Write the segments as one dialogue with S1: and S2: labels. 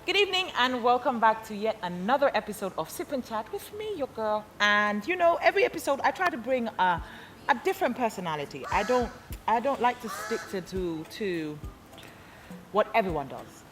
S1: Good evening and welcome back to yet another episode of Sip and Chat with me, your girl. And every episode I try to bring a different personality. I don't like to stick to what everyone does.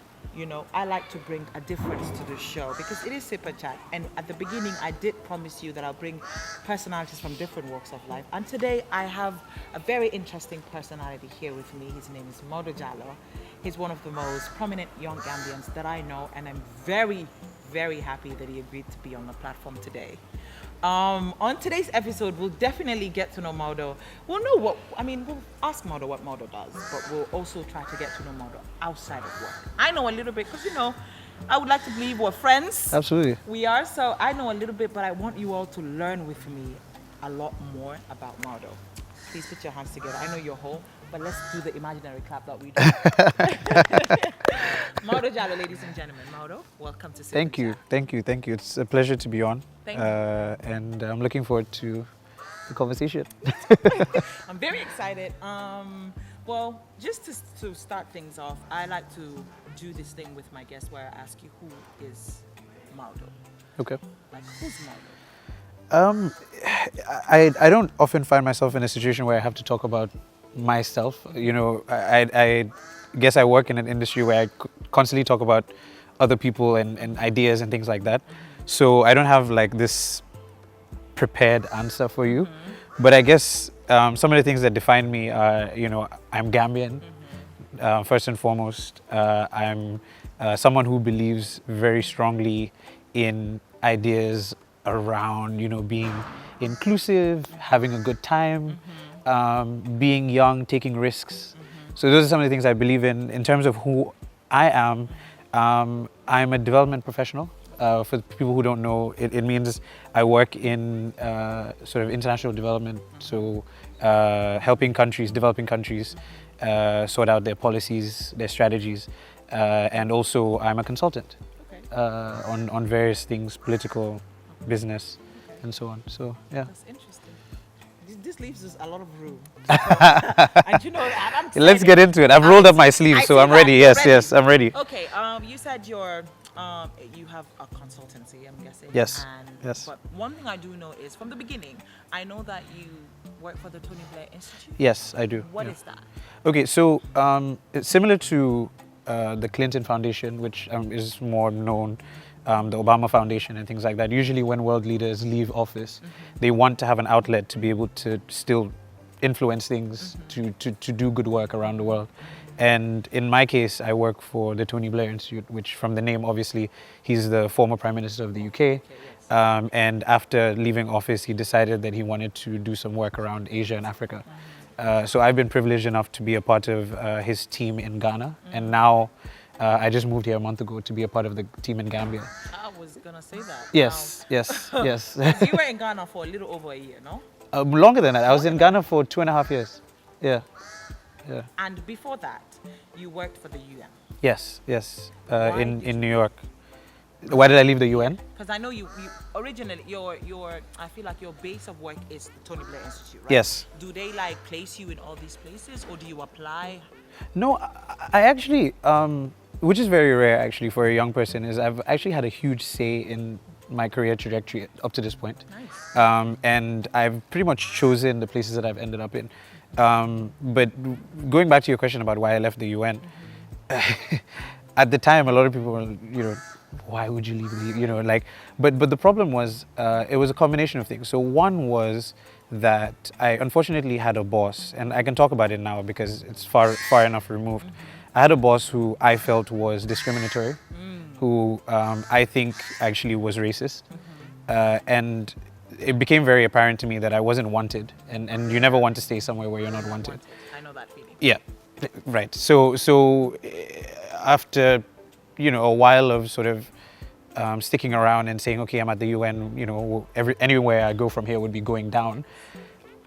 S1: I like to bring a difference to the show because it is Sip and Chat. And at the beginning, I did promise you that I'll bring personalities from different walks of life. And today, I have a very interesting personality here with me. His name is Maudo Jallow. He's one of the most prominent young Gambians that I know, and I'm very, very happy that he agreed to be on the platform today. On today's episode, we'll definitely get to know Maudo. We'll ask Maudo what Maudo does, but we'll also try to get to know Maudo outside of work. I know a little bit because, I would like to believe we're friends.
S2: Absolutely.
S1: We are, so I know a little bit, but I want you all to learn with me a lot more about Maudo. Please put your hands together. I know you're home, but let's do the imaginary clap that we do. Maudo Jallow, ladies and gentlemen. Maudo, welcome to Sip
S2: Thank
S1: and
S2: you,
S1: Chat.
S2: thank you. It's a pleasure to be on.
S1: Thank you.
S2: And I'm looking forward to the conversation.
S1: I'm very excited. Well, just to start things off, I like to do this thing with my guests where I ask you, who is Maudo?
S2: Okay.
S1: Like, who's Maudo?
S2: I don't often find myself in a situation where I have to talk about myself. I guess I work in an industry where I constantly talk about other people and ideas and things like that. So I don't have like this prepared answer for you. But I guess some of the things that define me are, I'm Gambian, first and foremost. I'm someone who believes very strongly in ideas around, being inclusive, having a good time, being young, taking risks. So those are some of the things I believe in. In terms of who I am, I'm a development professional. For people who don't know, it means I work in sort of international development, so helping countries, developing countries, sort out their policies, their strategies, and also I'm a consultant on various things, political, business, and so on. So yeah.
S1: That's interesting. This leaves us a lot of room. And I'm
S2: Let's get into it. I've rolled up my sleeves, so I'm ready. Yes, I'm ready.
S1: Okay. You said you have a consultancy, I'm guessing.
S2: Yes.
S1: And,
S2: Yes.
S1: But one thing I do know is from the beginning, I know that you work for the Tony Blair Institute.
S2: Yes, I do.
S1: What
S2: yeah.
S1: is that?
S2: Okay, so it's similar to the Clinton Foundation, which is more known, the Obama Foundation and things like that. Usually when world leaders leave office, they want to have an outlet to be able to still influence things, to do good work around the world. And in my case, I work for the Tony Blair Institute, which from the name, obviously, he's the former Prime Minister of the UK. And after leaving office, he decided that he wanted to do some work around Asia and Africa. So I've been privileged enough to be a part of his team in Ghana. And now I just moved here a month ago to be a part of the team in Gambia.
S1: I was going to say that.
S2: Yes.
S1: You were in Ghana for a little over a year, no?
S2: Longer than that. I was in Ghana for 2.5 years. Yeah.
S1: And before that, you worked for the UN.
S2: Yes.
S1: Why
S2: In
S1: did
S2: New York. Why did I leave the UN?
S1: Because I know you originally, I feel like your base of work is the Tony Blair Institute, right?
S2: Yes.
S1: Do they place you in all these places or do you apply?
S2: No, I actually, which is very rare actually for a young person, is I've actually had a huge say in my career trajectory up to this point.
S1: Nice.
S2: And I've pretty much chosen the places that I've ended up in. But going back to your question about why I left the UN, at the time a lot of people were, why would you leave the, but the problem was, it was a combination of things. So one was that I unfortunately had a boss, and I can talk about it now because it's far enough removed. I had a boss who I felt was discriminatory, who I think actually was racist. And it became very apparent to me that I wasn't wanted, and you never want to stay somewhere where you're not wanted.
S1: I know that feeling.
S2: Yeah, right. So after a while of sort of sticking around and saying, okay, I'm at the UN, anywhere I go from here would be going down,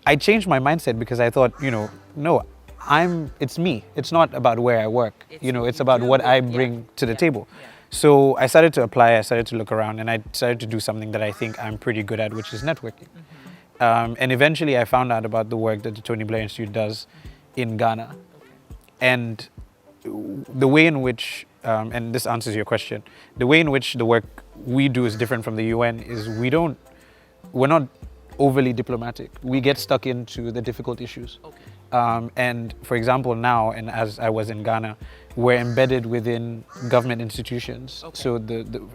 S2: I changed my mindset because I thought, no, it's me. It's not about where I work. It's about what I bring to the table.
S1: Yeah.
S2: So I started to apply, I started to look around, and I decided to do something that I think I'm pretty good at, which is networking. And eventually I found out about the work that the Tony Blair Institute does in Ghana. And the way in which and this answers your question, the way in which the work we do is different from the UN is we're not overly diplomatic. We get stuck into the difficult issues.
S1: Okay.
S2: And for example, now, and as I was in Ghana, we're embedded within government institutions.
S1: Okay.
S2: So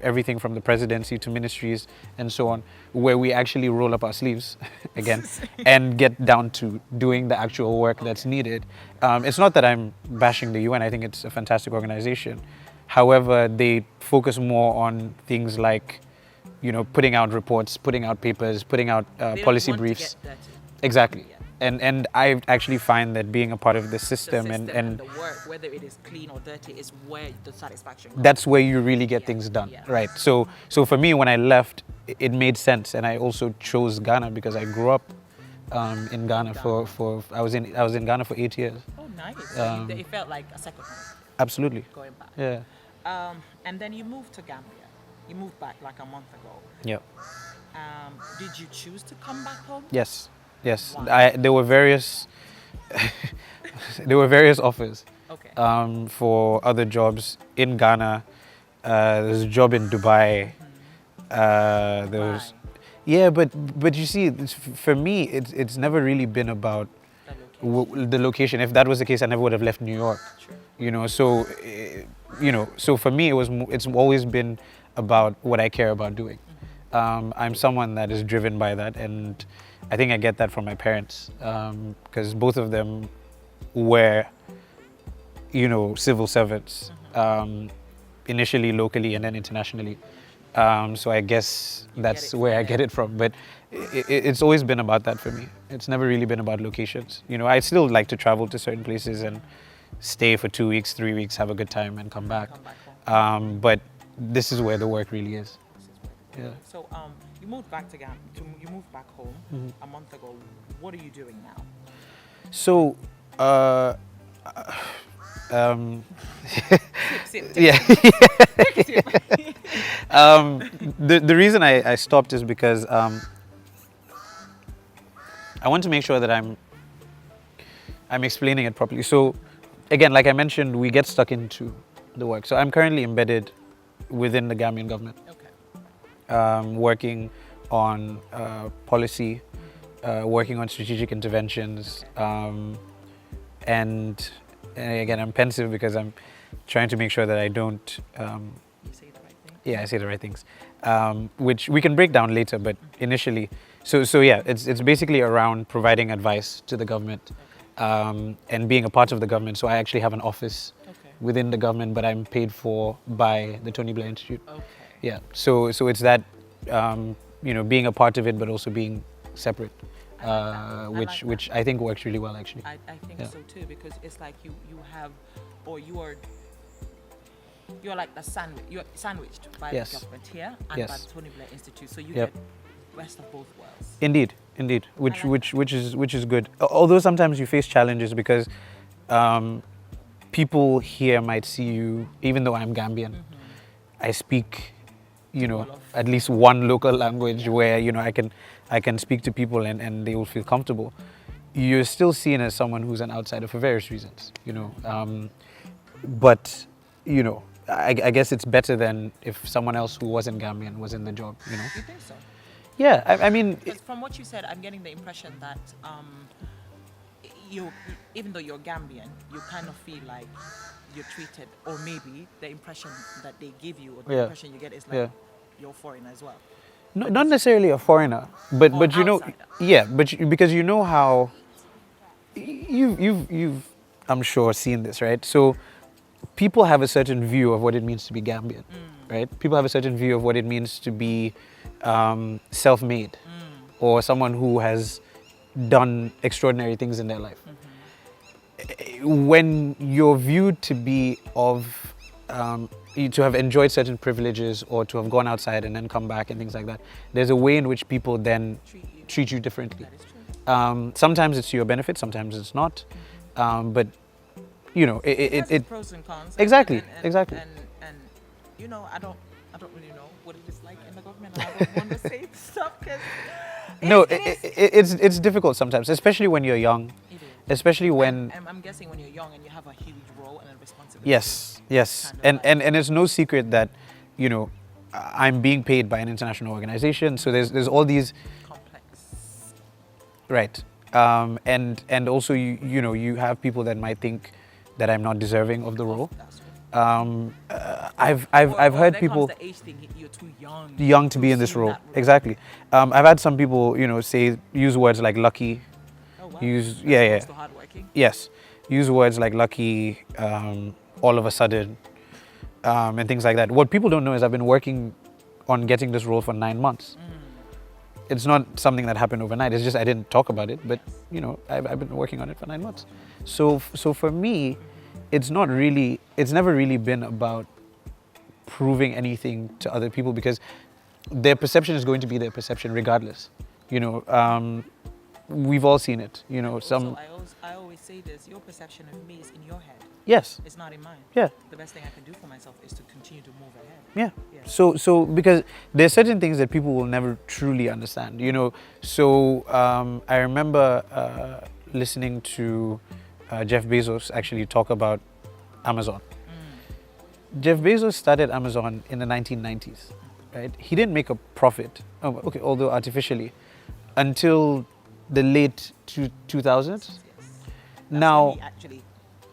S2: everything from the presidency to ministries and so on, where we actually roll up our sleeves again and get down to doing the actual work that's needed. It's not that I'm bashing the UN. I think it's a fantastic organization. However, they focus more on things like, putting out reports, putting out papers, putting out policy briefs. Exactly.
S1: Yeah.
S2: And I actually find that being a part of the system, and
S1: the work, whether it is clean or dirty, is where the satisfaction comes.
S2: that's where you really get things done,
S1: Yeah.
S2: right? So for me, when I left, it made sense, and I also chose Ghana because I grew up in Ghana for I was in Ghana for 8 years.
S1: Oh, nice. So it felt like a second home.
S2: Absolutely.
S1: Going back.
S2: Yeah.
S1: And then you moved to Gambia. You moved back like a month ago.
S2: Yeah.
S1: Did you choose to come back home?
S2: Yes.
S1: Why?
S2: There were various there were various offers
S1: Okay.
S2: for other jobs in Ghana. There's a job in Dubai. There was, yeah, but you see, for me, it's never really been about the location. If that was the case, I never would have left New York.
S1: True.
S2: So for me, it's always been about what I care about doing. I'm someone that is driven by that, and I think I get that from my parents, because both of them were, civil servants, initially locally and then internationally. So I guess that's where I get it from. But it's always been about that for me. It's never really been about locations. I still like to travel to certain places and stay for 2 weeks, 3 weeks, have a good time, and come back.
S1: Home.
S2: But this is where the work really is. Yeah.
S1: So you moved back to Ghana. You moved back home a month ago. What are you doing now?
S2: So,
S1: Sip.
S2: yeah.
S1: Take a sip.
S2: The reason I stopped is because I want to make sure that I'm explaining it properly. So, again, like I mentioned, we get stuck into the work. So I'm currently embedded within the Gambian government.
S1: Okay.
S2: Working on policy, working on strategic interventions, and again, I'm pensive because I'm trying to make sure that I don't.
S1: You say the right thing.
S2: Yeah, I say the right things, which we can break down later. But initially, so yeah, it's basically around providing advice to the government, and being a part of the government. So I actually have an office within the government, but I'm paid for by the Tony Blair Institute.
S1: Okay.
S2: Yeah, so it's that, being a part of it, but also being separate, which I think works really well, actually.
S1: I think so too, because it's like you have, or you're like a sandwich. You're sandwiched by the government here and by the Tony Blair Institute, so you get best of both worlds.
S2: Indeed, which is good. Although sometimes you face challenges because people here might see you, even though I'm Gambian, I speak, at least one local language where, I can speak to people and they will feel comfortable. You're still seen as someone who's an outsider for various reasons, but, I guess it's better than if someone else who wasn't Gambian was in the job,
S1: You think so?
S2: Yeah, I mean...
S1: Because from what you said, I'm getting the impression that even though you're Gambian, you kind of feel like you're treated, or maybe the impression that they give you, or the impression you get is like you're foreign as well.
S2: No, not necessarily a foreigner, but
S1: outsider.
S2: Because how you've I'm sure seen this, right? So people have a certain view of what it means to be Gambian, right? People have a certain view of what it means to be self-made, or someone who has done extraordinary things in their life. When you're viewed to be of to have enjoyed certain privileges, or to have gone outside and then come back and things like that, there's a way in which people then treat you differently.
S1: That is true.
S2: Sometimes it's to your benefit, sometimes it's not. But
S1: it has its pros and cons.
S2: Exactly.
S1: And I don't really know what it is like in the government. And I don't want to say stuff because
S2: it's difficult sometimes, especially when you're young.
S1: It is.
S2: especially when.
S1: I'm guessing when you're young and you have a huge role and a responsibility.
S2: Yes, yes,
S1: Kind of
S2: and it's no secret that, you know, I'm being paid by an international organization, so there's all these.
S1: Complex.
S2: Right. And also you know you have people that might think that I'm not deserving of the role.
S1: That's right.
S2: I've heard
S1: there
S2: people
S1: comes the age thing. You're too young.
S2: young to be in this
S1: assume
S2: role.
S1: that
S2: Exactly. I've had some people, you know, use words like lucky.
S1: Oh, wow.
S2: Use
S1: That's the hardworking.
S2: yes, use words like lucky, all of a sudden, and things like that. What people don't know is I've been working on getting this role for 9 months. It's not something that happened overnight. It's just I didn't talk about it, but you know, I've been working on it for 9 months. So for me, it's never really been about proving anything to other people because their perception is going to be their perception regardless. You know, we've all seen it. You know, some.
S1: So I always say this: your perception of me is in your head.
S2: Yes.
S1: It's not in mine.
S2: Yeah.
S1: The best thing I can do for myself is to continue to move ahead.
S2: Yeah.
S1: Yeah.
S2: So because there's certain things that people will never truly understand, you know. So I remember listening to Jeff Bezos actually talk about Amazon. Jeff Bezos started Amazon in the 1990s, right? He didn't make a profit, although artificially, until the late 2000s.
S1: Yes. That's
S2: Now
S1: when he actually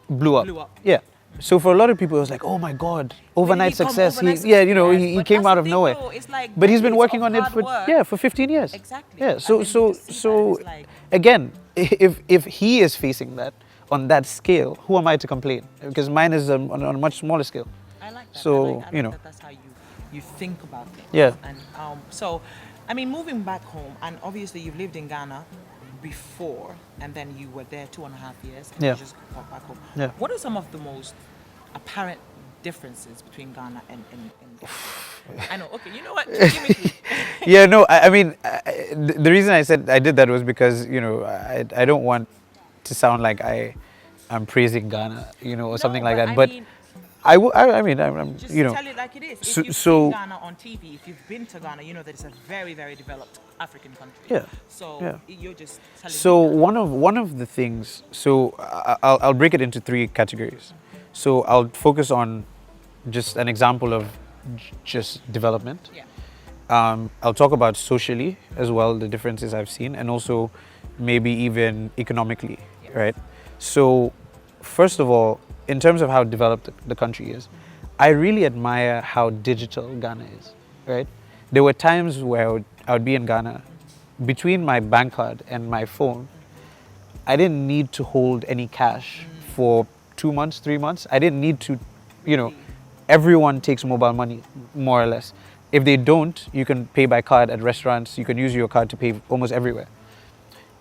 S2: blew up.
S1: blew up.
S2: Yeah. So for a lot of people, it was like, oh my God, overnight
S1: He come
S2: success.
S1: overnight
S2: Yeah, you know,
S1: success.
S2: he
S1: But
S2: came
S1: that's
S2: out
S1: the
S2: of
S1: thing
S2: nowhere.
S1: though, it's like
S2: But he's been
S1: decades
S2: working
S1: of
S2: on it
S1: hard
S2: for
S1: work.
S2: for 15 years.
S1: Exactly.
S2: Yeah.
S1: And
S2: So
S1: then
S2: so
S1: you just see that,
S2: so
S1: it's like,
S2: again, if he is facing that on that scale, who am I to complain? Because mine is on a much smaller scale.
S1: I like that.
S2: So,
S1: I like
S2: you know.
S1: that that's how you think about things.
S2: Yeah.
S1: And so, I mean, moving back home, and obviously you've lived in Ghana before, and then you were there 2.5 years, and
S2: Yeah.
S1: you just got back home.
S2: Yeah.
S1: What are some of the most apparent differences between Ghana and I know. Okay, you know what? Just give me two.
S2: Yeah, no, I mean, the reason I said I did that was because, you know, I don't want to sound like I'm praising Ghana, you know, or something
S1: No,
S2: like that.
S1: I
S2: But
S1: mean,
S2: I mean, I'm
S1: just
S2: you know,
S1: tell it like it is. If
S2: so-
S1: you've
S2: so-
S1: seen Ghana on TV, if you've been to Ghana, you know that it's a very, very developed African country.
S2: Yeah,
S1: So
S2: yeah.
S1: you're just telling
S2: So
S1: me that.
S2: one of the things, so I'll break it into 3 categories. So I'll focus on just an example of just development.
S1: Yeah.
S2: I'll talk about socially as well, the differences I've seen, and also maybe even economically,
S1: Yeah.
S2: right? So first of all, in terms of how developed the country is, I really admire how digital Ghana is, right? There were times where I would be in Ghana, between my bank card and my phone, I didn't need to hold any cash for 2 months, 3 months. I didn't need to, you know, everyone takes mobile money, more or less. If they don't, you can pay by card at restaurants. You can use your card to pay almost everywhere.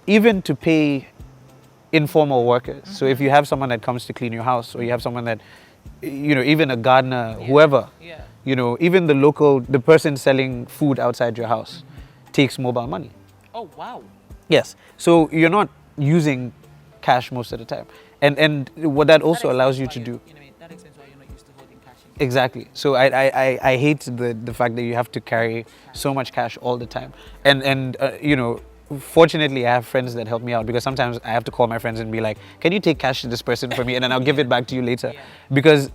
S2: Even to pay informal workers. So if you have someone that comes to clean your house, or you have someone that, you know, even a gardener, whoever,
S1: Yeah.
S2: you know, even the person selling food outside your house takes mobile money.
S1: Oh wow.
S2: Yes. So you're not using cash most of the time. And what that also allows you to do.
S1: You know, that explains why you're not used to holding cash.
S2: Exactly. So I hate the fact that you have to carry so much cash all the time. And you know, fortunately I have friends that help me out, because sometimes I have to call my friends and be like, can you take cash to this person for me, and then I'll give it back to you later.
S1: Yeah.
S2: Because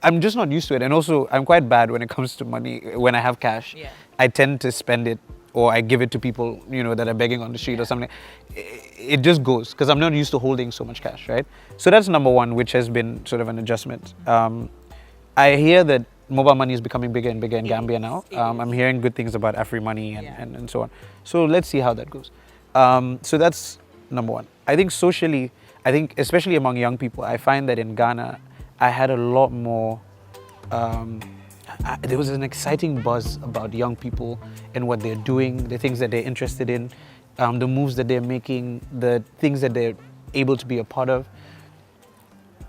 S2: I'm just not used to it. And also I'm quite bad when it comes to money. When I have cash,
S1: Yeah.
S2: I tend to spend it, or I give it to people, you know, that are begging on the street or something. It just goes, because I'm not used to holding so much cash, right? So that's number one, which has been sort of an adjustment. I hear that mobile money is becoming bigger and bigger in Gambia now. I'm hearing good things about AfriMoney and so on. So let's see how that goes. So that's number one. I think socially, especially among young people, I find that in Ghana, I had a lot more, there was an exciting buzz about young people and what they're doing, the things that they're interested in, the moves that they're making, the things that they're able to be a part of.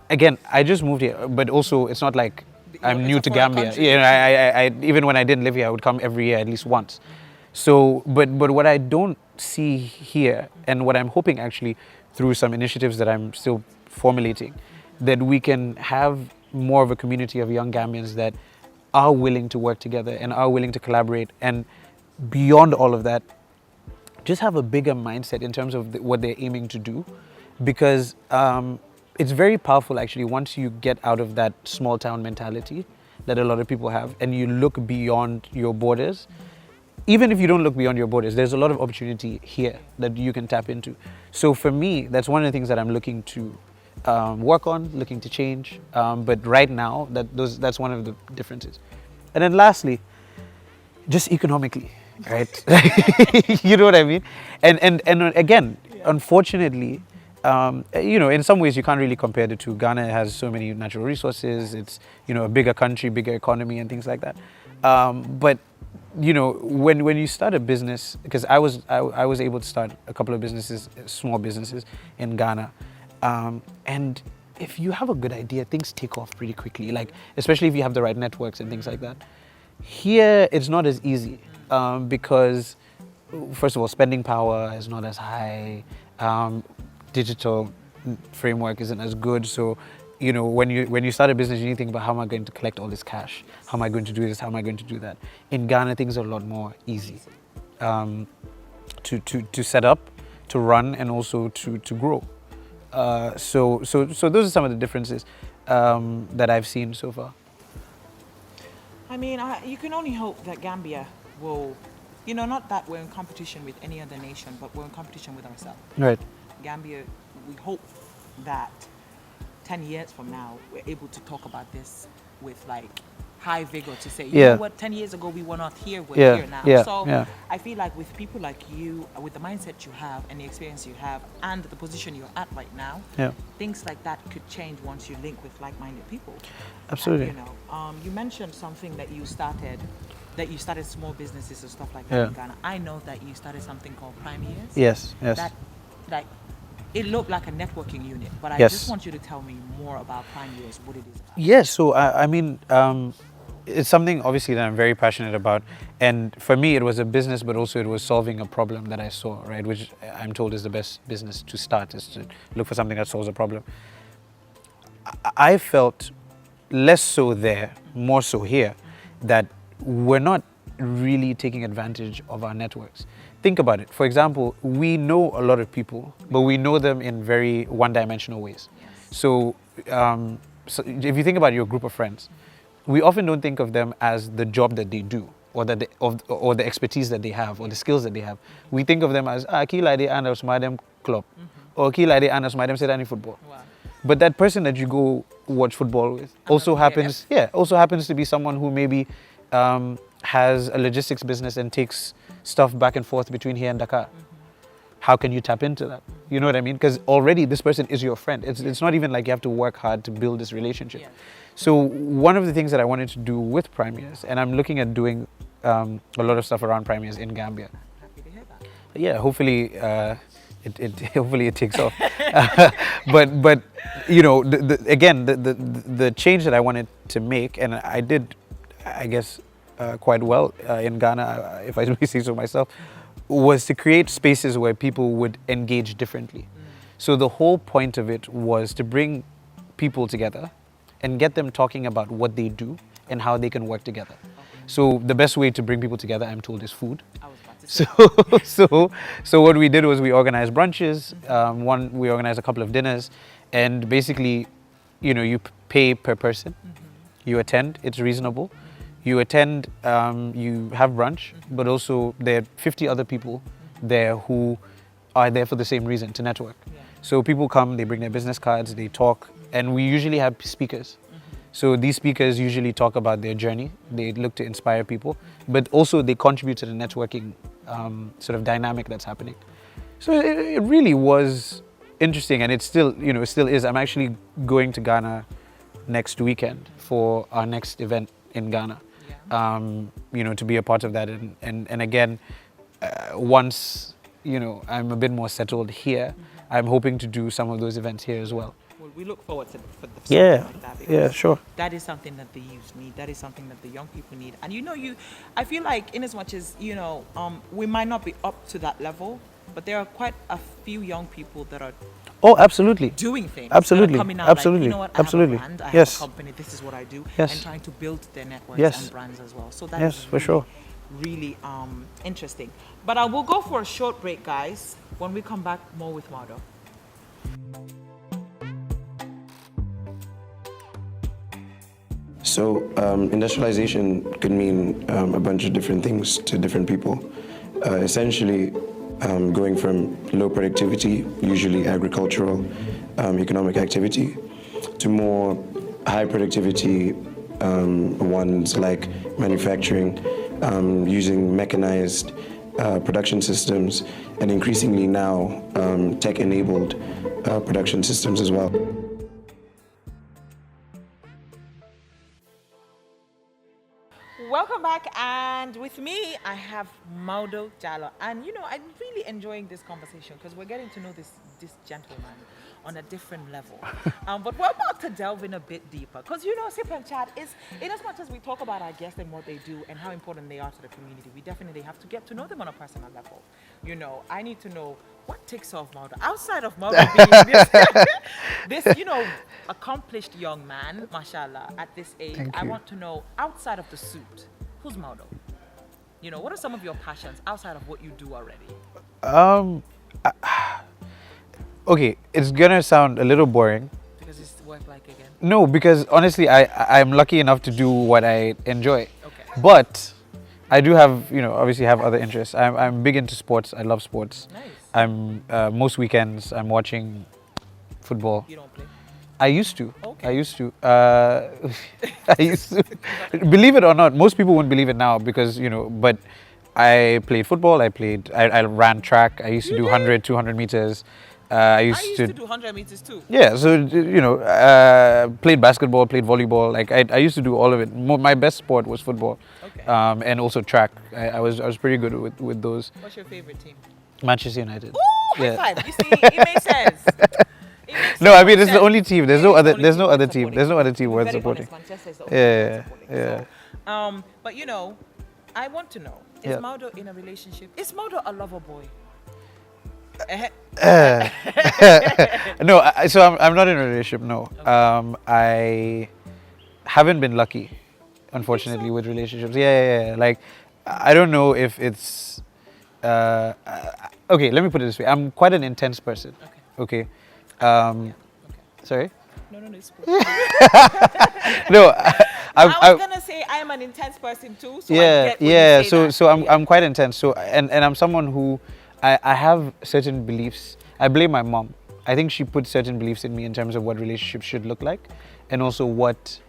S2: Again, I just moved here, but also it's not like I'm
S1: It's
S2: new
S1: a
S2: to
S1: foreign
S2: Gambia.
S1: country.
S2: You know, I even when I didn't live here, I would come every year at least once. So, but what I don't see here, and what I'm hoping actually through some initiatives that I'm still formulating, that we can have more of a community of young Gambians that are willing to work together and are willing to collaborate, and beyond all of that, just have a bigger mindset in terms of what they're aiming to do. because it's very powerful actually once you get out of that small town mentality that a lot of people have and you look beyond your borders. Even if you don't look beyond your borders, there's a lot of opportunity here that you can tap into. So for me, that's one of the things that I'm looking to work on, looking to change. But right now, that's one of the differences. And then lastly, just economically, right? You know what I mean? And again, unfortunately, in some ways you can't really compare the two. Ghana has so many natural resources. It's, a bigger country, bigger economy and things like that. But when you start a business, because I was able to start a couple of businesses, small businesses in Ghana, and if you have a good idea, things take off pretty quickly. Like especially if you have the right networks and things like that. Here, it's not as easy because, first of all, spending power is not as high. Digital framework isn't as good. So, when you start a business, you need to think about how am I going to collect all this cash? How am I going to do this? How am I going to do that? In Ghana, things are a lot more easy to set up, to run, and also to grow. So those are some of the differences that I've seen so far.
S1: I mean, you can only hope that Gambia will, not that we're in competition with any other nation, but we're in competition with ourselves.
S2: Right.
S1: Gambia, we hope that 10 years from now, we're able to talk about this with like high vigor to say, you know what, 10 years ago we were not here, we're here now. So I feel like with people like you, with the mindset you have and the experience you have and the position you're at right now, things like that could change once you link with like-minded people.
S2: Absolutely.
S1: And, you mentioned something that you started small businesses and stuff like that in Ghana. I know that you started something called Prime Years.
S2: Yes.
S1: That, it looked like a networking unit, but I just want you to tell me more about Prime Years, what it is about.
S2: Yes, so it's something obviously that I'm very passionate about, and for me it was a business, but also it was solving a problem that I saw, right, which I'm told is the best business to start, is to look for something that solves a problem. I felt less so there, more so here, that we're not really taking advantage of our networks. Think about it. For example, we know a lot of people, but we know them in very one-dimensional ways. So if you think about your group of friends, we often don't think of them as the job that they do, or or the expertise that they have, or the skills that they have. We think of them as kila de anas madam club, or kila de anas madam sedani football.
S1: Wow.
S2: But that person that you go watch football with also happens to be someone who maybe has a logistics business and takes stuff back and forth between here and Dakar. How can you tap into that? You know what I mean? Because already this person is your friend. It's not even like you have to work hard to build this relationship. So one of the things that I wanted to do with Prime Years, and I'm looking at doing a lot of stuff around Prime Years in Gambia.
S1: Happy to hear that.
S2: Yeah, hopefully hopefully it takes off. But the change that I wanted to make, and I did, I guess, quite well in Ghana, if I may say so myself, was to create spaces where people would engage differently. So the whole point of it was to bring people together and get them talking about what they do and how they can work together. So the best way to bring people together, I'm told, is food.
S1: I was about to say.
S2: So what we did was we organized brunches. We organized a couple of dinners, and basically, you pay per person. You attend. It's reasonable. You attend. You have brunch, but also there are 50 other people there who are there for the same reason, to network. So people come, they bring their business cards, they talk, and we usually have speakers. So these speakers usually talk about their journey. They look to inspire people, but also they contribute to the networking sort of dynamic that's happening. So it really was interesting, and it still is. I'm actually going to Ghana next weekend for our next event in Ghana. To be a part of that, and again, once I'm a bit more settled here, I'm hoping to do some of those events here as well.
S1: Well, we look forward to something like that.
S2: Yeah, sure.
S1: That is something that the youth need. That is something that the young people need. And I feel like in as much as, we might not be up to that level, but there are quite a few young people that are
S2: absolutely
S1: doing things.
S2: Absolutely.
S1: Coming out
S2: Absolutely.
S1: like, you know what,
S2: Absolutely.
S1: I have a brand, I have a company, this is what I do, and trying to build their networks and brands as well. So that is
S2: for sure.
S1: Really interesting. But I will go for a short break, guys. When we come back, more with Maudo.
S3: So industrialization could mean a bunch of different things to different people. Essentially, going from low productivity, usually agricultural, economic activity, to more high productivity ones like manufacturing, using mechanized production systems, and increasingly now tech-enabled production systems as well.
S1: Welcome back, and with me I have Maudo Jallow, and I'm really enjoying this conversation because we're getting to know this gentleman on a different level. But we're about to delve in a bit deeper because Sip and Chat is, in as much as we talk about our guests and what they do and how important they are to the community, we definitely have to get to know them on a personal level. I need to know what takes off Maudo outside of Maudo being this accomplished young man, mashallah, at this age.
S2: Thank
S1: I
S2: you.
S1: want to know outside of the suit, who's Maudo? What are some of your passions outside of what you do already?
S2: Okay, it's gonna sound a little boring.
S1: Because it's work like again.
S2: No, because honestly, I'm lucky enough to do what I enjoy.
S1: Okay.
S2: But I do have, obviously have other interests. I'm big into sports. I love sports.
S1: Nice.
S2: I'm most weekends I'm watching football.
S1: You don't play?
S2: I used to.
S1: Okay.
S2: I used to. I used to. Believe it or not, most people wouldn't believe it now because, but I played football. I ran track. I used to do 100, 200 meters. I used
S1: to do 100 meters too.
S2: Yeah, so, played basketball, played volleyball. Like, I used to do all of it. My best sport was football.
S1: Okay.
S2: And also track. I was pretty good with those.
S1: What's your favorite team?
S2: Manchester United.
S1: Ooh, high five. You see, it makes sense. It makes
S2: No, I mean,
S1: sense.
S2: it's the only team. There's no other team.
S1: supporting.
S2: There's no other team
S1: To be
S2: worth
S1: very
S2: supporting.
S1: honest, Manchester is the only team worth supporting.
S2: Yeah.
S1: So, but I want to know, is
S2: Yeah.
S1: Maudo in a relationship? Is Maudo a lover boy?
S2: No, so I'm not in a relationship. No, I haven't been lucky, unfortunately, with relationships. Yeah. Like, I don't know if it's. Okay, let me put it this way. I'm quite an intense person. Okay.
S1: Okay.
S2: Sorry.
S1: No, it's cool.
S2: No,
S1: I was gonna say I am an intense person too. So I get when you say that.
S2: So I'm quite intense. So and I'm someone who I have certain beliefs. I blame my mom. I think she put certain beliefs in me in terms of what relationships should look like, and also what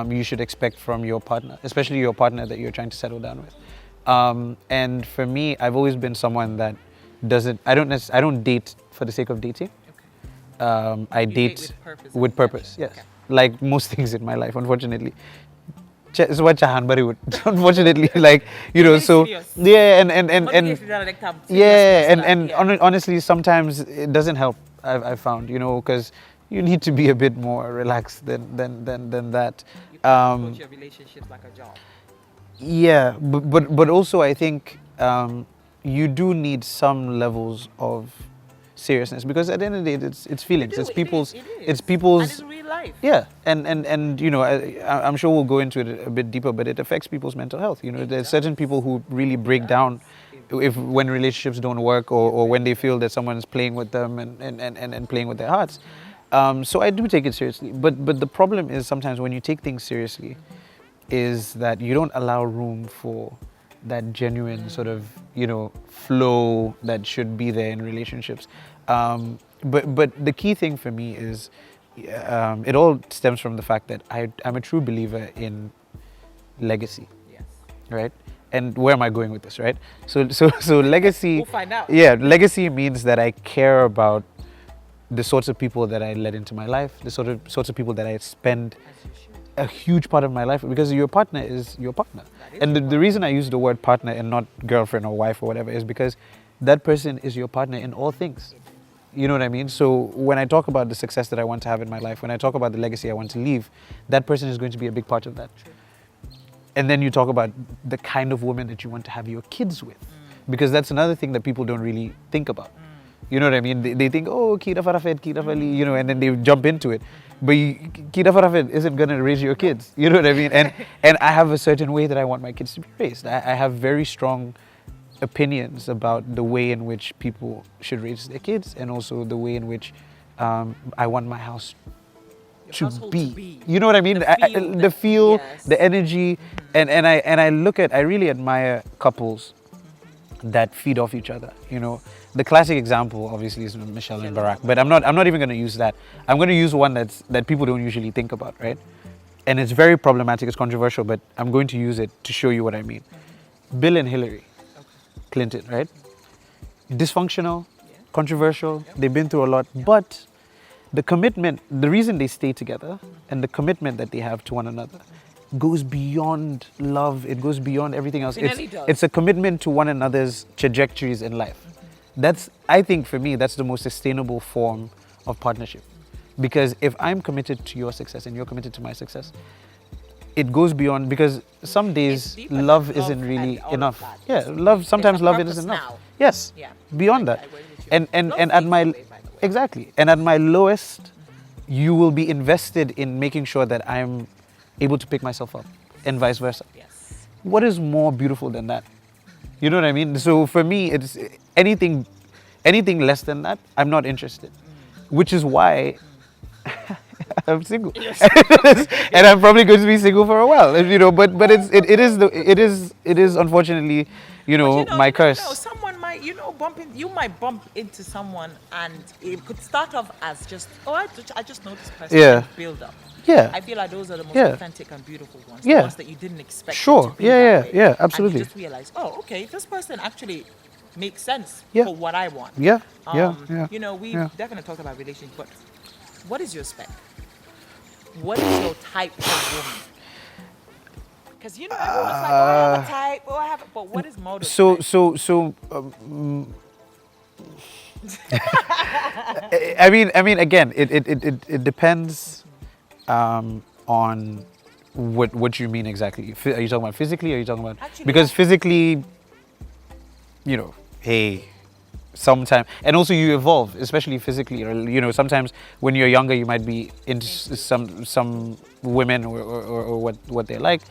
S2: you should expect from your partner, especially your partner that you're trying to settle down with. And for me, I've always been someone that I don't date for the sake of dating. I date with purpose. Yes,
S1: Okay.
S2: like most things in my life, unfortunately. It's what Chahanbari would, unfortunately, like
S1: Very
S2: so
S1: serious.
S2: yeah, and honestly, sometimes it doesn't help. I've found, because you need to be a bit more relaxed than that.
S1: You can approach your relationships like a job.
S2: Yeah, but also I think you do need some levels of seriousness because at the end of the day, it's feelings, it's people's.
S1: And it's real life.
S2: Yeah, and I'm sure we'll go into it a bit deeper, but it affects people's mental health. There's certain people who really break down when relationships don't work or when they feel that someone's playing with them and playing with their hearts. So I do take it seriously, but the problem is sometimes when you take things seriously, is that you don't allow room for that genuine sort of flow that should be there in relationships. But the key thing for me is it all stems from the fact that I'm a true believer in legacy.
S1: Yes.
S2: Right? And where am I going with this, right? So legacy.
S1: We'll find out.
S2: Yeah, legacy means that I care about the sorts of people that I let into my life, the sorts of people that I spend
S1: As you should.
S2: a huge part of my life, because your partner is your partner. And the reason I use the word partner and not girlfriend or wife or whatever is because that person is your partner in all things. You know what I mean? So when I talk about the success that I want to have in my life, when I talk about the legacy I want to leave, that person is going to be a big part of that.
S1: True.
S2: And then you talk about the kind of woman that you want to have your kids with, because that's another thing that people don't really think about. You know what I mean? They think, oh, Kira Farafet, Kira Fali, and then they jump into it. But Kira Farafet isn't going to raise your kids. You know what I mean? And I have a certain way that I want my kids to be raised. I have very strong opinions about the way in which people should raise their kids, and also the way in which I want my house
S1: household to be.
S2: You know what I mean? The feel,
S1: yes.
S2: the energy, and I really admire couples that feed off each other. You know, the classic example obviously is Michelle and Barack, but I'm not even going to use that. I'm going to use one that people don't usually think about, right? And it's very problematic, it's controversial, but I'm going to use it to show you what I mean. Bill and Hillary Clinton, right? Dysfunctional, controversial, they've been through a lot, but the commitment, the reason they stay together and the commitment that they have to one another goes beyond love, it goes beyond everything else. It's a commitment to one another's trajectories in life. I think for me, that's the most sustainable form of partnership. Because if I'm committed to your success and you're committed to my success, it goes beyond, because some days love isn't really enough. Yeah, sometimes love isn't enough. Yes, beyond that. And at my, exactly, and at my lowest, you will be invested in making sure that I'm able to pick myself up and vice versa.
S1: Yes.
S2: What is more beautiful than that? You know what I mean? So for me, it's anything less than that, I'm not interested. Which is why I'm single. Yes. And I'm probably going to be single for a while, you know, but it is unfortunately, my curse.
S1: Someone might, you might bump into someone and it could start off as just, I just know this person, and build up.
S2: Yeah.
S1: I feel like those are the most authentic and beautiful ones.
S2: Yeah.
S1: The ones that you didn't expect.
S2: Sure.
S1: It to be that way.
S2: Yeah, absolutely.
S1: And you just realize, okay, this person actually makes sense for what I want.
S2: Yeah.
S1: We definitely talked about relationships, but what is your spec? What is your type of woman? Because everyone's like, I have a type, I have but what is Maudo's type?
S2: I mean, again, it depends on what you mean exactly. Are you talking about physically? Or are you talking about because physically, hey, sometimes, and also you evolve, especially physically. Or sometimes when you're younger, you might be into some women or what they like,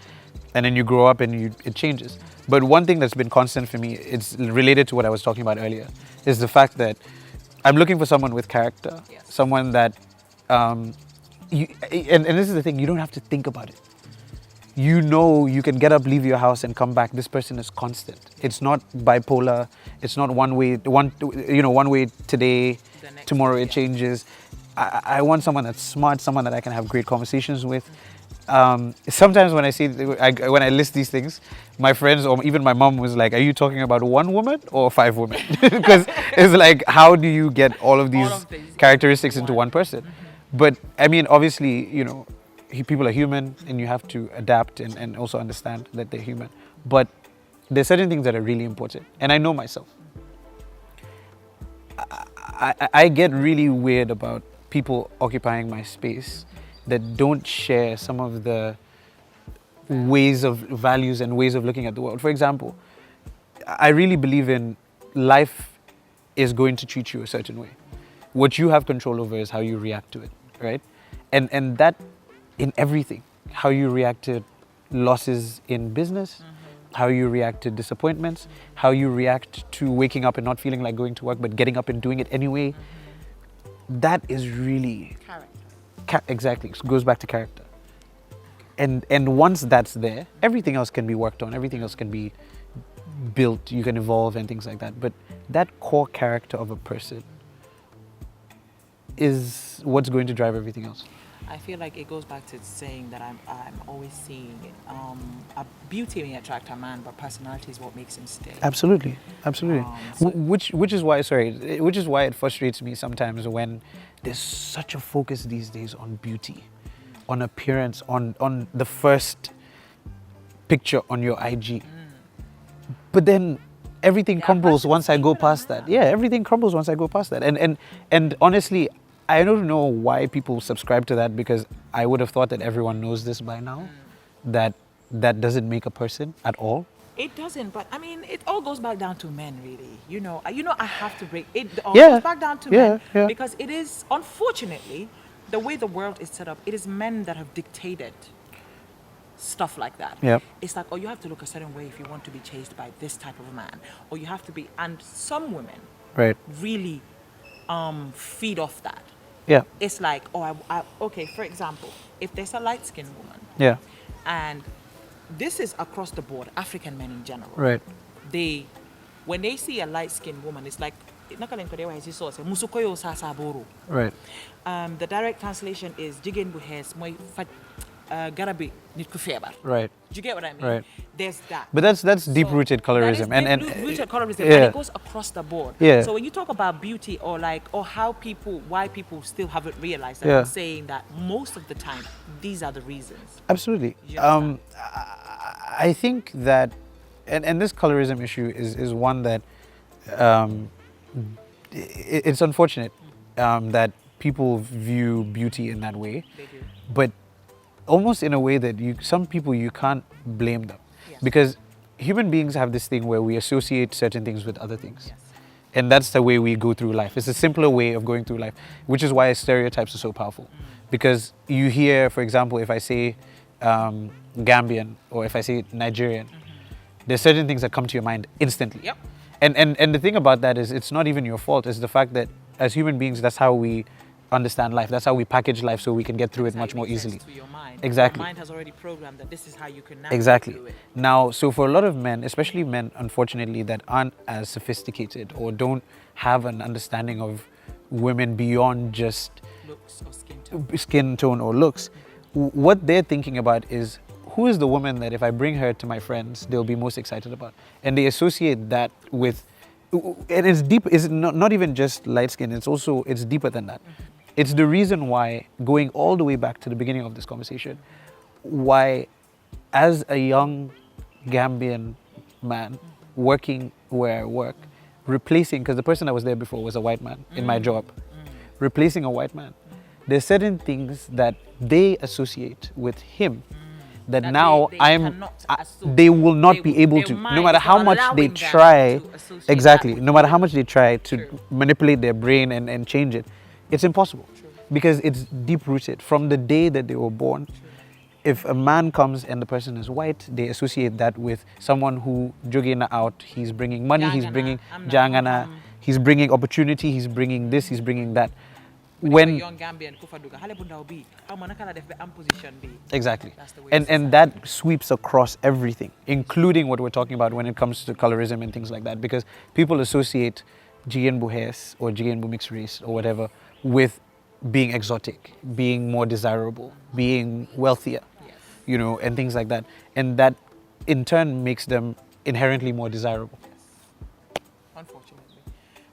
S2: and then you grow up and it changes. But one thing that's been constant for me, it's related to what I was talking about earlier, is the fact that I'm looking for someone with character, someone that, and this is the thing, you don't have to think about it. You can get up, leave your house, and come back. This person is constant. It's not bipolar. It's not one way today, tomorrow it changes. I want someone that's smart, someone that I can have great conversations with. Sometimes when I list these things, my friends or even my mom was like, "Are you talking about one woman or 5 women?" Because it's like, how do you get all of these characteristics into one person? But I mean, obviously, people are human, and you have to adapt and also understand that they're human. But there's certain things that are really important, and I know myself. I get really weird about people occupying my space that don't share some of the ways of values and ways of looking at the world. For example, I really believe in life is going to treat you a certain way. What you have control over is how you react to it, right? And that in everything, how you react to losses in business, how you react to disappointments, how you react to waking up and not feeling like going to work but getting up and doing it anyway. That is really exactly, it goes back to character. And once that's there, everything else can be worked on, everything else can be built, you can evolve and things like that. But that core character of a person is what's going to drive everything else.
S1: I feel like it goes back to saying that I'm always seeing a beauty may attract a man, but personality is what makes him stay.
S2: Absolutely. Which is why it frustrates me sometimes when there's such a focus these days on beauty, on appearance, on the first picture on your IG. But then everything crumbles once I go past that. Yeah, everything crumbles once I go past that. And honestly, I don't know why people subscribe to that, because I would have thought that everyone knows this by now, that doesn't make a person at all.
S1: It doesn't, but I mean, it all goes back down to men, really. I have to break it. All goes back down to men because it is, unfortunately, the way the world is set up. It is men that have dictated stuff like that.
S2: Yeah.
S1: It's like, you have to look a certain way if you want to be chased by this type of a man, or you have to be. And some women,
S2: right,
S1: really feed off that.
S2: Yeah.
S1: It's like, oh, okay, for example, if there's a light-skinned woman,
S2: Yeah.
S1: and this is across the board, African men in general,
S2: Right.
S1: When they see a light-skinned woman, it's like, "Musukoyo sasa boro."
S2: Right.
S1: The direct translation is "Jigen buhes moi garabi nitkufeba."
S2: Right.
S1: Do you get what I mean?
S2: Right.
S1: There's that.
S2: But that's deep-rooted colorism,
S1: That is
S2: and
S1: deep-rooted colorism,
S2: yeah.
S1: and it goes across the board.
S2: Yeah.
S1: So when you talk about beauty or why people still haven't realized that,
S2: Yeah.
S1: I'm saying that most of the time these are the reasons.
S2: Absolutely.
S1: You understand?
S2: I think that, and this colorism issue is one that it's unfortunate that people view beauty in that way,
S1: They do.
S2: but almost in a way that some people you can't blame them,
S1: Yes.
S2: because human beings have this thing where we associate certain things with other things.
S1: Yes.
S2: And that's the way we go through life. It's a simpler way of going through life, which is why stereotypes are so powerful. Because you hear, for example, if I say Gambian or if I say Nigerian, there's certain things that come to your mind instantly.
S1: Yep.
S2: And the thing about that is it's not even your fault. It's the fact that as human beings, that's how we understand life. That's how we package life so we can get through it much more easily.
S1: To your mind.
S2: Exactly.
S1: Your mind has already programmed that this is how you can navigate
S2: Exactly.
S1: through it.
S2: Now, so for a lot of men, especially men, unfortunately, that aren't as sophisticated or don't have an understanding of women beyond just
S1: Looks or skin tone.
S2: skin tone or looks, what they're thinking about is who is the woman that if I bring her to my friends, they'll be most excited about. And they associate that with, and it's deep, it's not even just light skin, it's deeper than that. It's the reason why, going all the way back to the beginning of this conversation, why as a young Gambian man working where I work, replacing, because the person that was there before was a white man in my job, replacing a white man, there's certain things that they associate with him that
S1: That
S2: now
S1: they
S2: I'm,
S1: cannot
S2: they will not be able
S1: their
S2: to, no
S1: mind
S2: matter
S1: is
S2: how
S1: not
S2: much they
S1: allowing them
S2: try,
S1: to associate
S2: exactly,
S1: that with
S2: no matter
S1: you.
S2: how much they try to
S1: True.
S2: manipulate their brain and change it, it's impossible. Because it's deep rooted from the day that they were born. If a man comes and the person is white, they associate that with someone who jogena out, he's bringing money, he's
S1: Jangana,
S2: bringing
S1: I'm not-
S2: jangana, he's bringing opportunity, he's bringing this, he's bringing that.
S1: When young Gambian kufaduga, hale bunda obi, how manakala def be am position be.
S2: Exactly.
S1: That's the way
S2: And
S1: it's
S2: and that sweeps across everything, including what we're talking about when it comes to colorism and things like that, because people associate Jigen Buhes or Jigen Bu mixed race or whatever with being exotic, being more desirable, being wealthier,
S1: Yes.
S2: you know, and things like that. And that in turn makes them inherently more desirable.
S1: Unfortunately.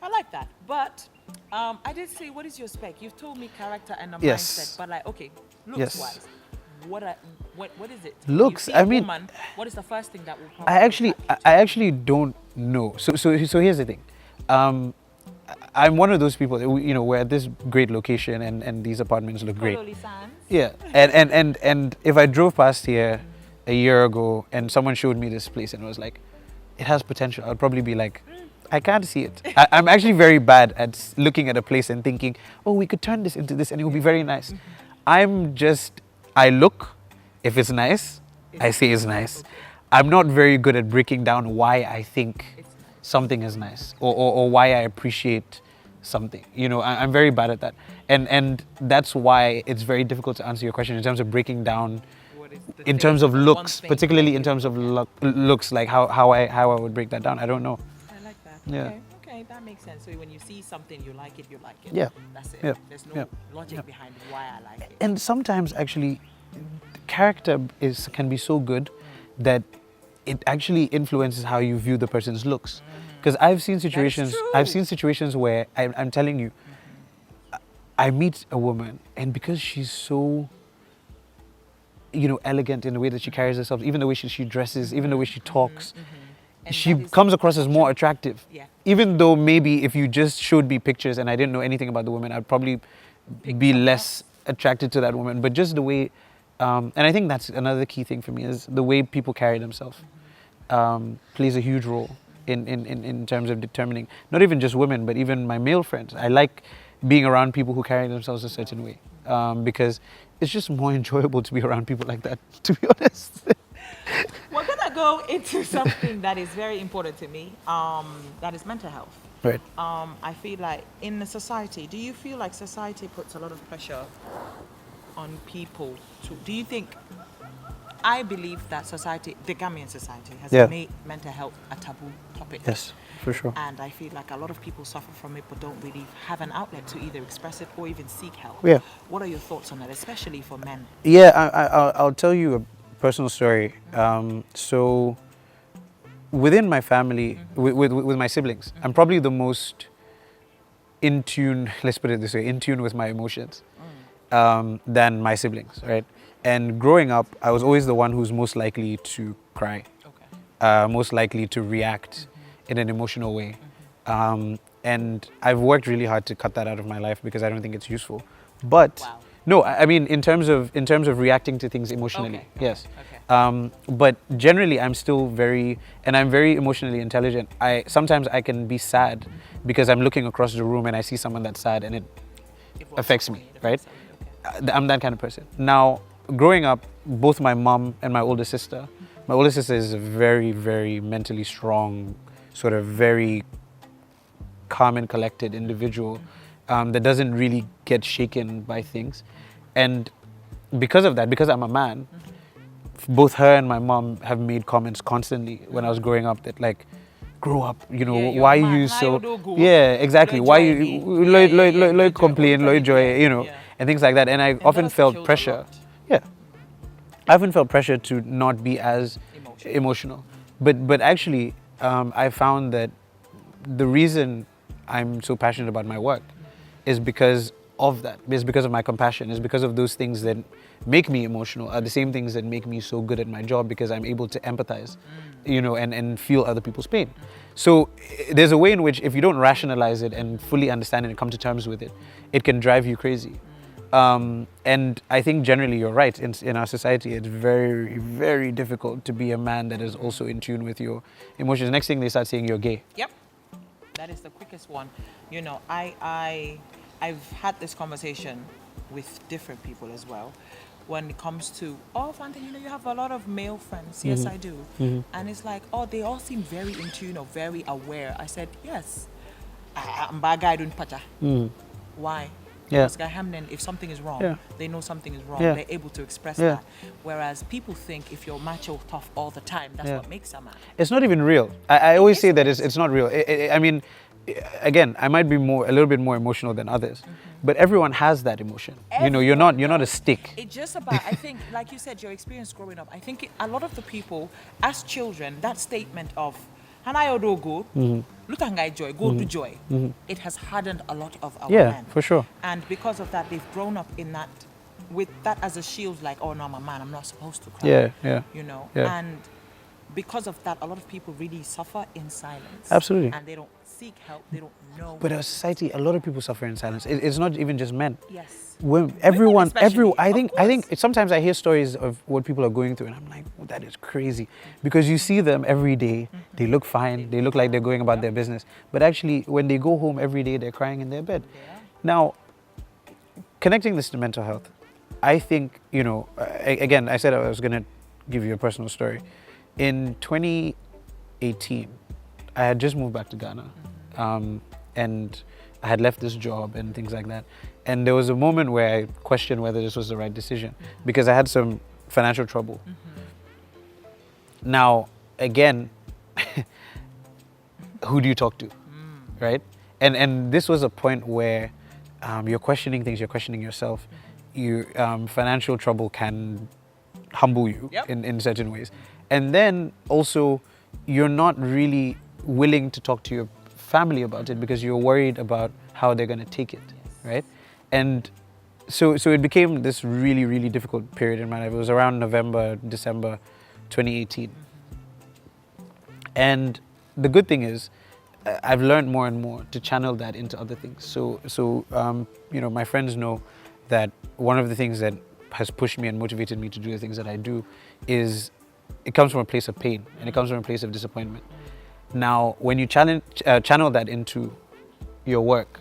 S1: I like that. But I did say, what is your spec? You've told me character and a
S2: Yes.
S1: mindset, but like, okay, looks
S2: Yes.
S1: wise, what is it?
S2: Looks,
S1: You see
S2: I
S1: a
S2: mean-
S1: woman, what is the first thing that will come?
S2: I actually don't know. So here's the thing. I'm one of those people that, you know, we're at this great location and these apartments look great. Yeah, and if I drove past here a year ago and someone showed me this place and was like, it has potential, I'd probably be like, I can't see it. I'm actually very bad at looking at a place and thinking, oh, we could turn this into this and it would be very nice. I look, if it's nice, I say it's nice. I'm not very good at breaking down why I think something is nice or why I appreciate something. You know, I'm very bad at that. And that's why it's very difficult to answer your question in terms of breaking down, in terms of looks, particularly in terms of looks, like how I would break that down. I don't know.
S1: I like that.
S2: Yeah.
S1: Okay, that makes sense. So when you see something, you like it, you like it.
S2: Yeah.
S1: That's it.
S2: Yeah.
S1: There's no
S2: Yeah.
S1: logic
S2: Yeah.
S1: behind why I like it.
S2: And sometimes actually character can be so good that it actually influences how you view the person's looks. Because I've seen situations where I'm telling you, I meet a woman and because she's so, you know, elegant in the way that she carries herself, even the way she dresses, even the way she talks,
S1: And
S2: she
S1: that is
S2: comes across as more attractive.
S1: Yeah.
S2: Even though maybe if you just showed me pictures and I didn't know anything about the woman, I'd probably be less attracted to that woman. But just the way, and I think that's another key thing for me, is the way people carry themselves plays a huge role in terms of determining, not even just women, but even my male friends. I like being around people who carry themselves a certain way because it's just more enjoyable to be around people like that, to be honest.
S1: We're gonna go into something that is very important to me. That is mental health.
S2: Right.
S1: I feel like in the society, do you feel like society puts a lot of pressure on people to, do you think, I believe that society, the Gambian society, has
S2: Yeah.
S1: made mental health a taboo topic.
S2: Yes, for sure.
S1: And I feel like a lot of people suffer from it but don't really have an outlet to either express it or even seek help.
S2: Yeah.
S1: What are your thoughts on that, especially for men?
S2: Yeah, I'll tell you a personal story. So within my family, with my siblings, I'm probably the most in tune, let's put it this way, in tune with my emotions than my siblings, right? And growing up, I was always the one who's most likely to cry,
S1: Okay.
S2: most likely to react in an emotional way. And I've worked really hard to cut that out of my life because I don't think it's useful. But
S1: Wow.
S2: no, I mean in terms of reacting to things emotionally,
S1: Okay,
S2: yes.
S1: okay.
S2: But generally, I'm still I'm very emotionally intelligent. Sometimes I can be sad because I'm looking across the room and I see someone that's sad and it
S1: It was
S2: affects
S1: funny,
S2: me,
S1: it
S2: right?
S1: affects me, okay.
S2: I'm that kind of person. Now, growing up, both my mom and my older sister is a very, very mentally strong, sort of very calm and collected individual that doesn't really get shaken by things. And because of that, because I'm a man, both her and my mom have made comments constantly when I was growing up that like, grow up, you know,
S1: Yeah, you're
S2: why
S1: a
S2: are
S1: man,
S2: you
S1: how
S2: so,
S1: you do good?
S2: yeah, exactly,
S1: Lo
S2: why
S1: joy
S2: you,
S1: me.
S2: lo,
S1: Yeah,
S2: lo,
S1: yeah,
S2: lo,
S1: yeah,
S2: lo
S1: lo
S2: complain,
S1: joy,
S2: lo
S1: yeah,
S2: joy, you know,
S1: yeah.
S2: and things like that. And I often
S1: that
S2: felt
S1: shows a
S2: pressure.
S1: lot.
S2: Yeah. I often felt pressure to not be as emotional. But actually, I found that the reason I'm so passionate about my work is because of that. It's because of my compassion. It's because of those things that make me emotional are the same things that make me so good at my job because I'm able to empathize, you know, and feel other people's pain. So there's a way in which if you don't rationalize it and fully understand it and come to terms with it, it can drive you crazy. And I think generally you're right. In our society, it's very, very difficult to be a man that is also in tune with your emotions. Next thing they start saying you're gay.
S1: Yep, that is the quickest one. You know, I've had this conversation with different people as well. When it comes to, oh, Fanta, you know, you have a lot of male friends. Yes, I do. And it's like, oh, they all seem very in tune or very aware. I said, yes. I'm bad guy doing pacha. Why?
S2: Yeah.
S1: Because Hamden, if something is wrong,
S2: Yeah.
S1: they know something is wrong.
S2: Yeah.
S1: They're able to express
S2: Yeah.
S1: that. Whereas people think if you're macho tough all the time, that's
S2: Yeah.
S1: what makes a man.
S2: It's not even real. I always say that it's not real. I mean, again, I might be a little bit more emotional than others, but everyone has that emotion. You know, you're not a stick.
S1: It's just about, I think, like you said, your experience growing up. I think a lot of the people, as children, that statement of, Hanayo do go, Lutanga joy, go to joy, it has hardened a lot of our
S2: Yeah,
S1: men.
S2: for sure.
S1: And because of that, they've grown up in that, with that as a shield, like, oh no, I'm a man, I'm not supposed to cry.
S2: Yeah, yeah.
S1: You know?
S2: Yeah.
S1: And because of that, a lot of people really suffer in silence.
S2: Absolutely.
S1: And they don't seek help, they don't know.
S2: But our society, a lot of people suffer in silence. It's not even just men.
S1: Yes.
S2: Everyone,
S1: especially,
S2: I
S1: of
S2: think
S1: course.
S2: sometimes I hear stories of what people are going through, and I'm like, oh, that is crazy, because you see them every day, they look fine, they look like they're going about their business, but actually, when they go home every day, they're crying in their bed.
S1: Yeah.
S2: Now, connecting this to mental health, I think, you know, again, I said I was going to give you a personal story. In 2018, I had just moved back to Ghana, and I had left this job and things like that. And there was a moment where I questioned whether this was the right decision because I had some financial trouble. Now, again, who do you talk to, right? And this was a point where you're questioning things, you're questioning yourself. Financial trouble can humble you
S1: Yep.
S2: in certain ways. And then also, you're not really willing to talk to your family about it because you're worried about how they're going to take it, right? And so it became this really, really difficult period in my life. It was around November, December 2018. And the good thing is, I've learned more and more to channel that into other things. So you know, my friends know that one of the things that has pushed me and motivated me to do the things that I do is it comes from a place of pain and it comes from a place of disappointment. Now, when you channel that into your work,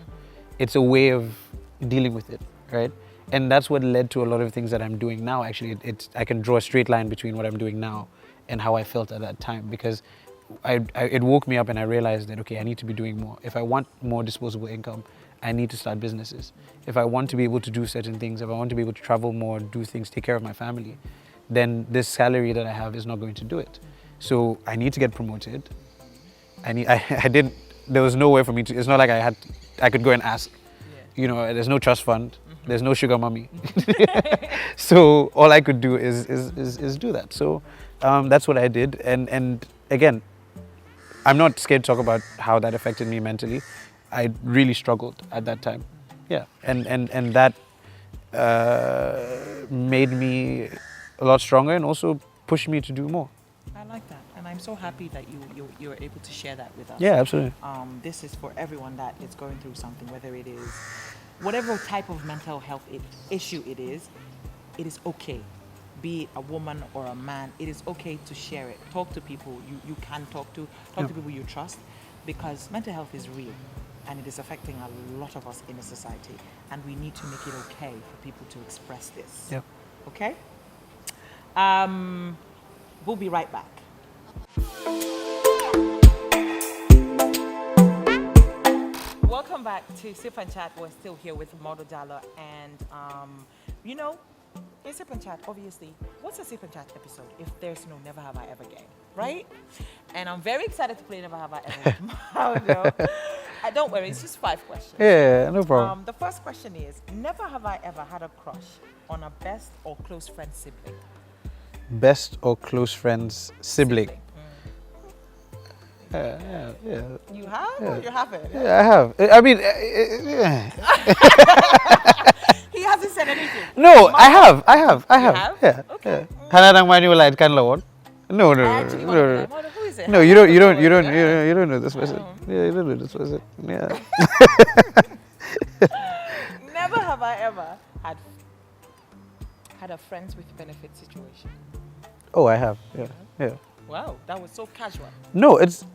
S2: it's a way of dealing with it, right? And that's what led to a lot of things that I'm doing now. Actually, I can draw a straight line between what I'm doing now and how I felt at that time, because it woke me up and I realized that, okay, I need to be doing more. If I want more disposable income, I need to start businesses. If I want to be able to do certain things, if I want to be able to travel more, do things, take care of my family, then this salary that I have is not going to do it. So I need to get promoted. I didn't, there was no way for me to, it's not like I could go and ask. You know, there's no trust fund, there's no sugar mommy. So all I could do is do that. So that's what I did. And again, I'm not scared to talk about how that affected me mentally. I really struggled at that time. Yeah, and that made me a lot stronger and also pushed me to do more.
S1: I like that, and I'm so happy that you were able to share that with us.
S2: Yeah, absolutely.
S1: This is for everyone that is going through something, whether it is whatever type of mental health issue it is okay. Be it a woman or a man, it is okay to share it. Talk to people you can talk to people you trust, because mental health is real and it is affecting a lot of us in a society, and we need to make it okay for people to express this.
S2: Yeah.
S1: Okay? We'll be right back. Welcome back to Sip and Chat. We're still here with Maudo Jallow, and you know, in Sip and Chat, obviously, what's a Sip and Chat episode if there's no Never Have I Ever game, right? And I'm very excited to play Never Have I Ever with Maudo. Don't worry, it's just 5 questions.
S2: Yeah, no problem.
S1: The first question is, never have I ever had a crush on a best or close friend sibling?
S2: Best or close friend's sibling? Yeah.
S1: You have or you haven't?
S2: Yeah, I have. I mean, yeah.
S1: He hasn't said anything.
S2: No, I have.
S1: have?
S2: Yeah.
S1: Okay.
S2: Hanadang Manu like can law. No.
S1: Who is it?
S2: No, you don't know this person. Yeah, you don't know this person. Yeah.
S1: Never have I ever had a friends with benefit situation.
S2: Oh, I have. Yeah.
S1: Wow, that was so casual.
S2: No, it's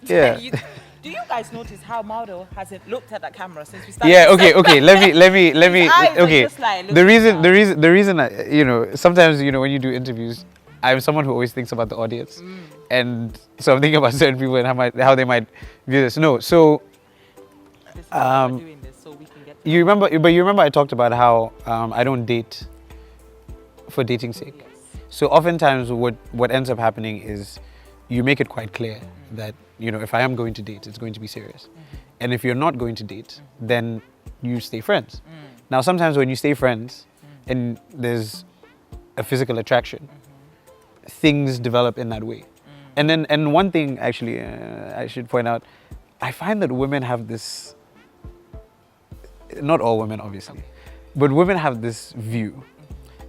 S2: yeah.
S1: Do you guys notice how Maudo hasn't looked at the camera since we started?
S2: Yeah. Okay. Let me.
S1: His eyes are
S2: Okay.
S1: just like
S2: The
S1: looking
S2: reason, sometimes when you do interviews, I'm someone who always thinks about the audience, and so I'm thinking about certain people and how they might view this. No, so
S1: This is why we're doing this, so we can get.
S2: you remember I talked about how I don't date for dating's sake.
S1: Yes.
S2: So oftentimes what ends up happening is you make it quite clear that, if I am going to date, it's going to be serious. And if you're not going to date, then you stay friends. Now, sometimes when you stay friends and there's a physical attraction, things develop in that way. And one thing, actually, I should point out, I find that women have this, not all women, obviously, but women have this view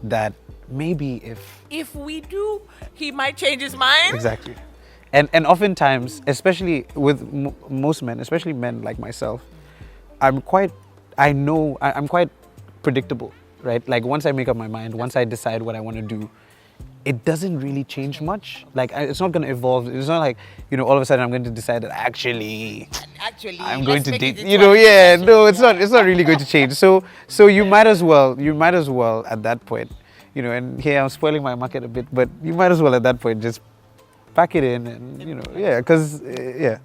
S2: that maybe
S1: If we do, he might change his mind.
S2: Exactly. And oftentimes, especially with most men, especially men like myself, I'm quite predictable, right? Like once I make up my mind, once I decide what I want to do, it doesn't really change much. Like it's not going to evolve. It's not like, all of a sudden I'm going to decide that actually I'm going to date. No, it's not really going to change. So you might as well at that point, and here I'm spoiling my market a bit, but you might as well at that point just pack it in and, because, yeah.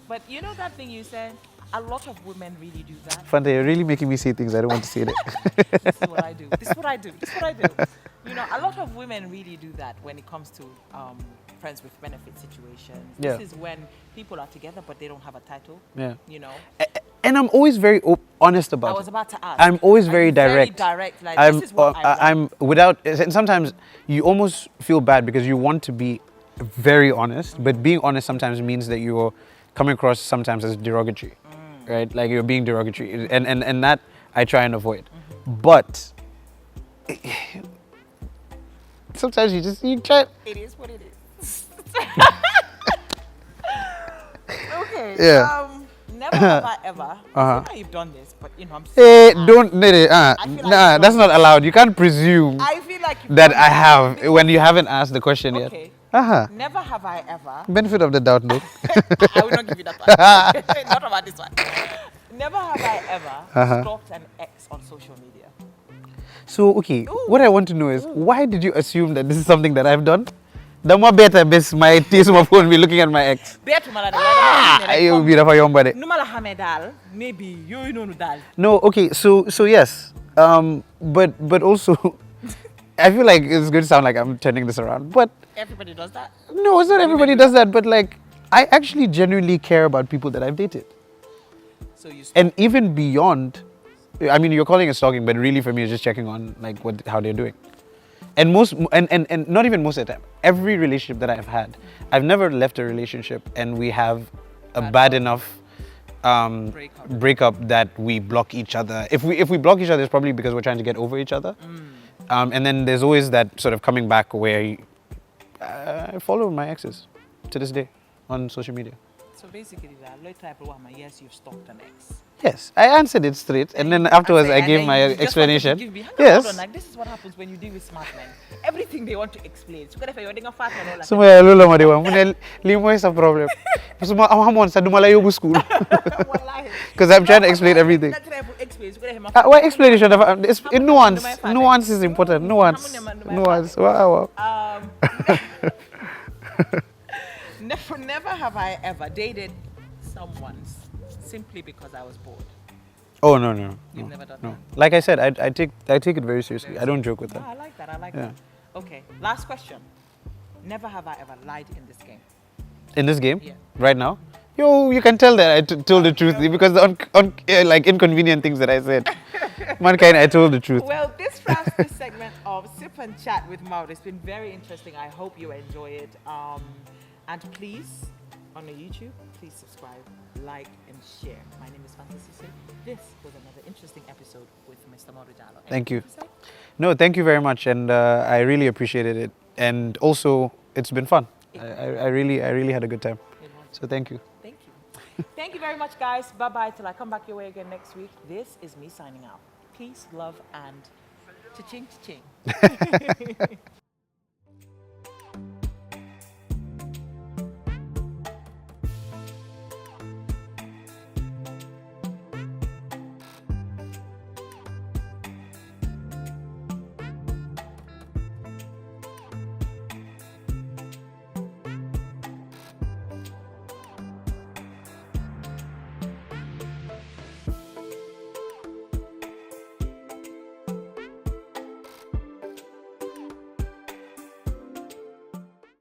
S1: But that thing you said, a lot of women really do that.
S2: Fanta, you're really making me say things I don't want to say.
S1: This is what I do. A lot of women really do that when it comes to friends with benefit situations.
S2: Yeah.
S1: This is when people are together but they don't have a title.
S2: Yeah.
S1: And
S2: I'm always very honest about it.
S1: I was about to ask.
S2: I'm always very direct.
S1: Like, this is what I want.
S2: And sometimes you almost feel bad because you want to be very honest, but being honest sometimes means that you're coming across sometimes as derogatory, right? Like you're being derogatory, and that I try and avoid. But sometimes you try.
S1: It is what it is. Okay.
S2: Yeah.
S1: Never have I ever. I know you've done this, but I'm.
S2: Hey,
S1: don't.
S2: That's not allowed. You can't presume
S1: I feel like
S2: that I have when you haven't asked the question yet.
S1: Okay. Never have I ever.
S2: Benefit of the doubt, no.
S1: I will not give you that one. Not about this one. Never have I ever stalked an ex on social media.
S2: So, okay, what I want to know is, why did you assume that this is something that I've done? The more better, best my taste my phone be looking at my ex.
S1: Betu mala de
S2: You be for your body.
S1: Numala hamedal, maybe you know dal.
S2: No, okay, so yes, but also, I feel like it's going to sound like I'm turning this around, but
S1: Everybody does that.
S2: no, it's not everybody does that, but like, I actually genuinely care about people that I've dated.
S1: So you
S2: And even beyond, I mean, you're calling it stalking, but really for me, it's just checking on like how they're doing. And and not even most of the time, every relationship that I've had, I've never left a relationship and we have a bad enough breakup that we block each other. If we block each other, it's probably because we're trying to get over each other. And then there's always that sort of coming back where I follow my exes to this day on social media.
S1: So basically, yes, you've stalked an ex.
S2: Yes, I answered it straight, and then afterwards I gave my explanation.
S1: Yes.
S2: Yes.
S1: Like, this is what happens when you deal with smart men. Everything they want to explain. So if you're a fat man, all like,
S2: So my lolo mo diwa, muna limo is a problem. So ma hamon sa dumalayo bu school. Because I'm trying to explain everything. What explanation? It's nuance. Nuance is important. Nuance. Nuance. Wow.
S1: Never have I ever dated someone simply because I was bored.
S2: Oh no.
S1: You've never done
S2: No.
S1: that?
S2: Like I said, I take it very seriously. I don't joke with
S1: No,
S2: that.
S1: I like that. I like
S2: Yeah.
S1: that. Okay, last question. Never have I ever lied in this game.
S2: In this game,
S1: Yeah.
S2: right now, you can tell that I told the truth because the like inconvenient things that I said. Mankind, I told the truth.
S1: Well, this wraps this segment of Sip and Chat with Maudo. It's been very interesting. I hope you enjoy it. And please, on the YouTube, please subscribe, like, and share. My name is Fanta Ceesay. This was another interesting episode with Mr. Maudo Jallow.
S2: Thank you.
S1: Anything to say?
S2: No, thank you very much, and I really appreciated it. And also, it's been fun. I really had a good time.
S1: It was.
S2: So thank you.
S1: Thank you. Thank you very much, guys. Bye-bye till I come back your way again next week. This is me signing out. Peace, love, and cha-ching, cha-ching.